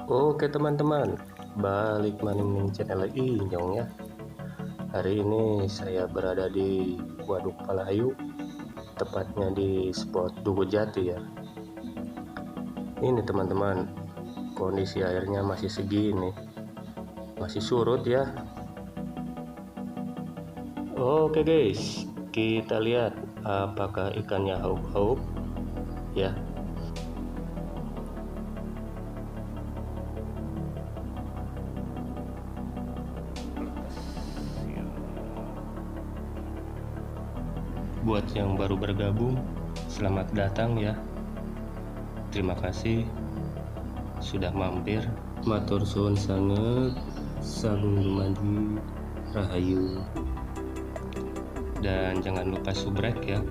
Oke teman-teman, balik maning channel lagi nyong ya. Hari ini saya berada di Waduk Palayu, tepatnya di spot Duku Jati ya. Ini teman-teman, kondisi airnya masih segini, masih surut ya. Oke guys, kita lihat apakah ikannya hauk-hauk ya. Buat yang baru bergabung, selamat datang ya. Terima kasih sudah mampir. Matur suwun sanget, sagung dumadi rahayu. Dan jangan lupa subrek ya,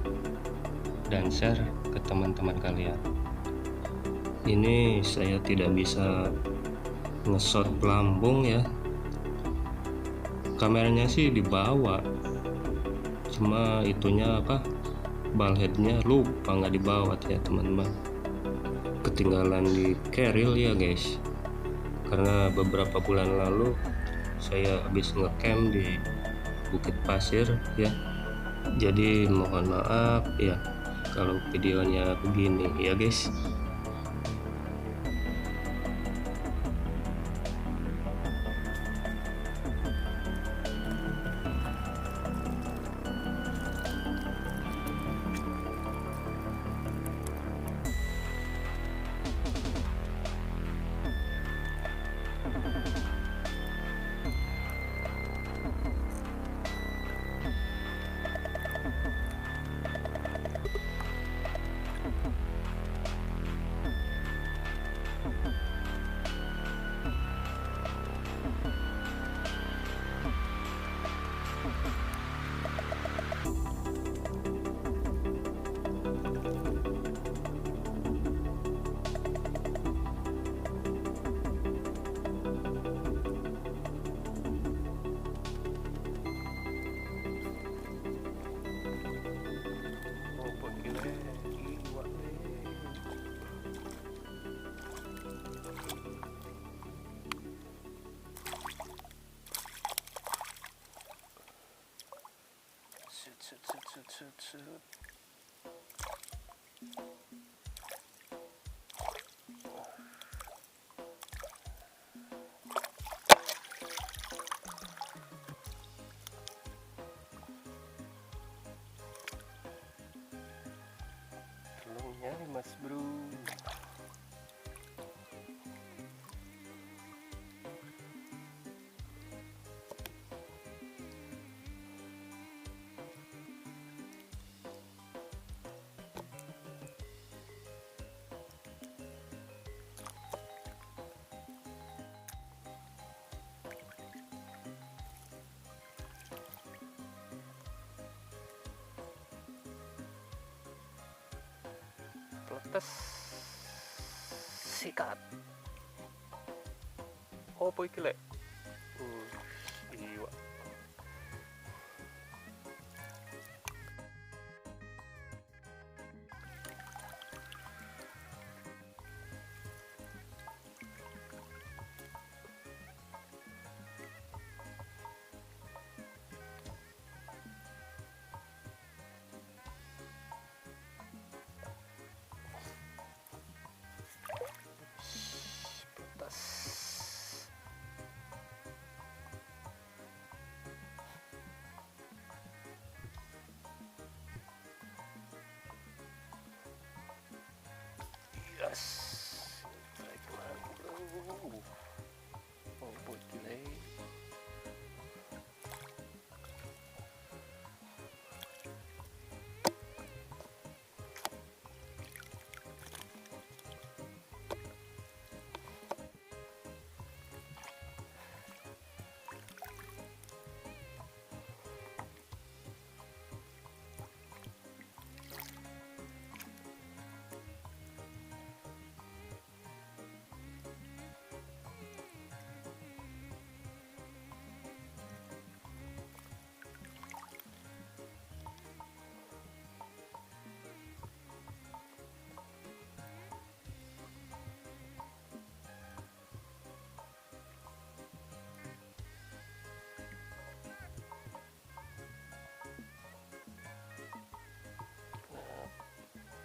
dan share ke teman-teman kalian. Ini saya tidak bisa nge-shot pelampung ya, kameranya sih dibawa, cuma itunya apa, ballheadnya lupa nggak dibawa ya teman-teman, ketinggalan di keril ya guys. Karena beberapa bulan lalu saya habis ngecamp di Bukit Pasir ya, jadi mohon maaf ya kalau videonya begini ya guys. Tolongnya mas bro. Pletes sikat opo iki lek iwak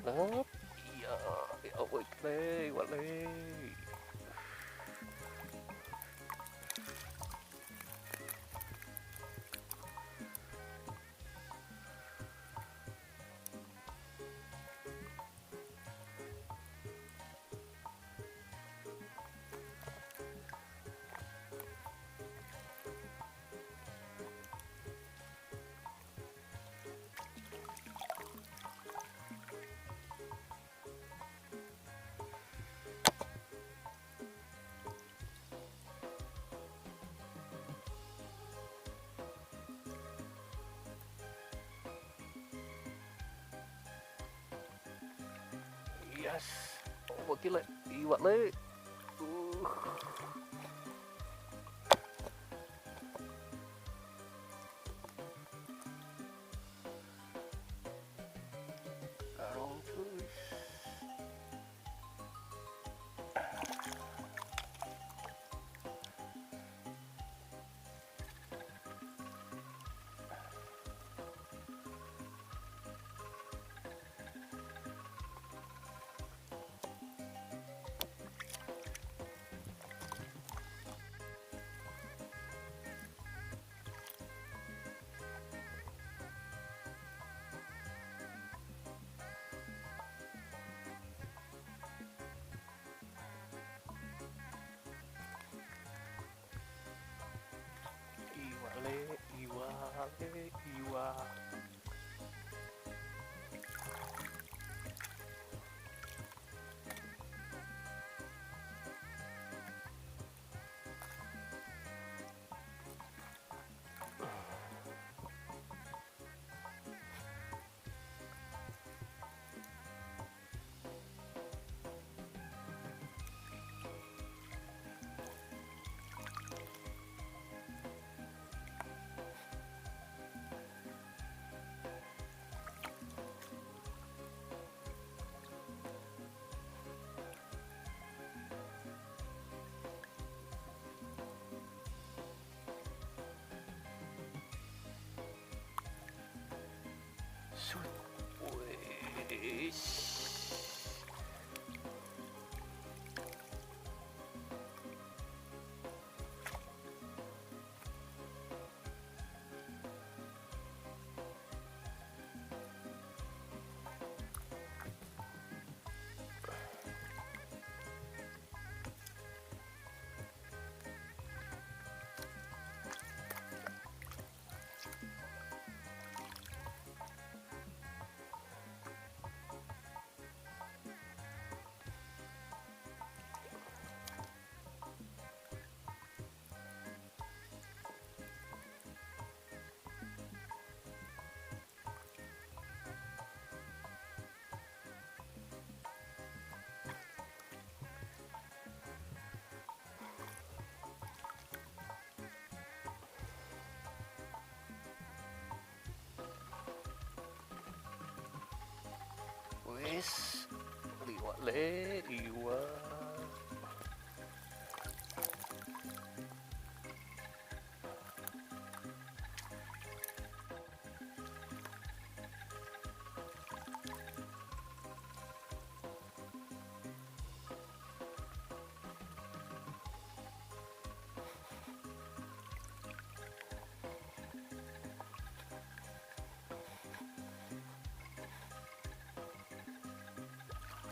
Up. Iya, ya wale, wale. Yes, oh gila, iwak le. Garong cuy. Iwale, iwale, iwa. Sud. Wes. Wes, liwat le, liwat.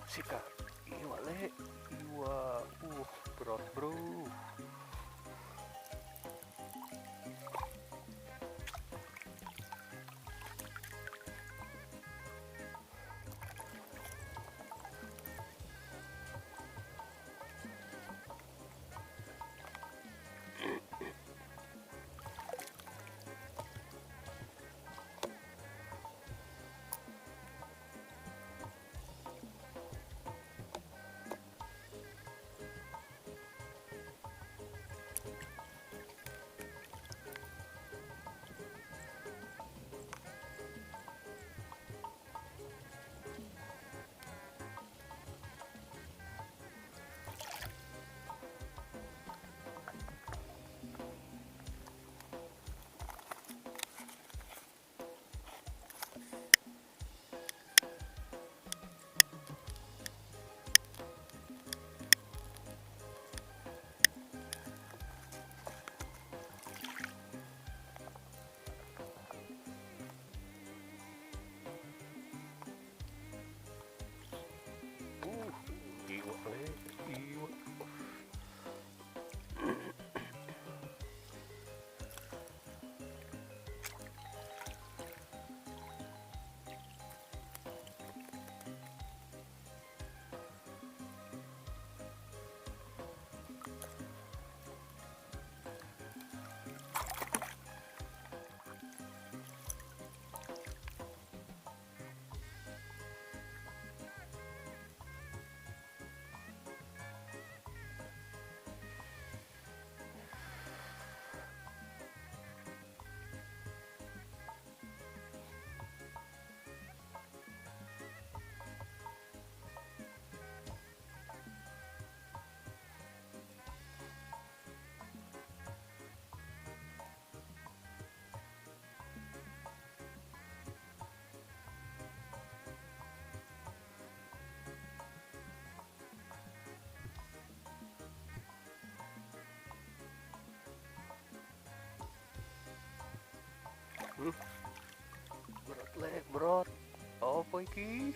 Sika, iwak le, iwak. Berat bro. Berat lek, berat. Apa iki?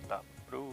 Mantap, bro.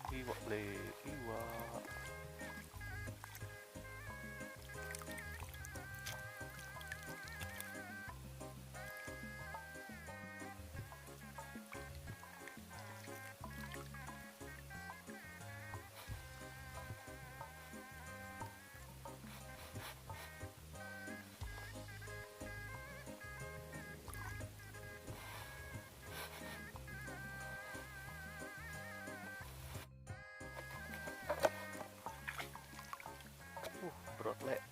Iwak le, iwak. Berat lek.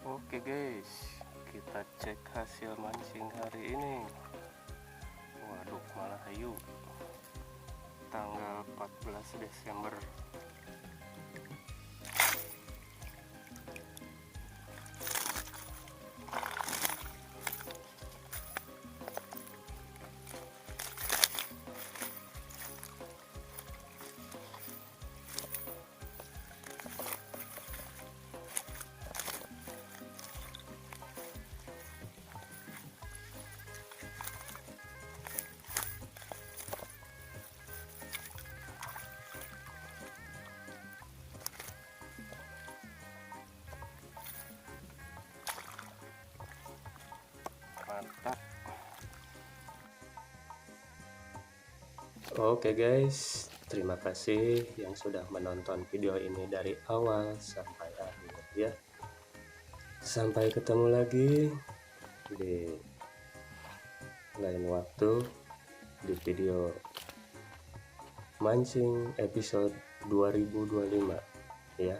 Oke guys, kita cek hasil mancing hari ini. Waduh, malah hayu. Tanggal 14 Desember. Mantap. Oke guys, terima kasih yang sudah menonton video ini dari awal sampai akhir ya. Sampai ketemu lagi di lain waktu di video mancing episode 2025 ya.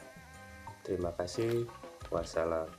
Terima kasih. Wassalam.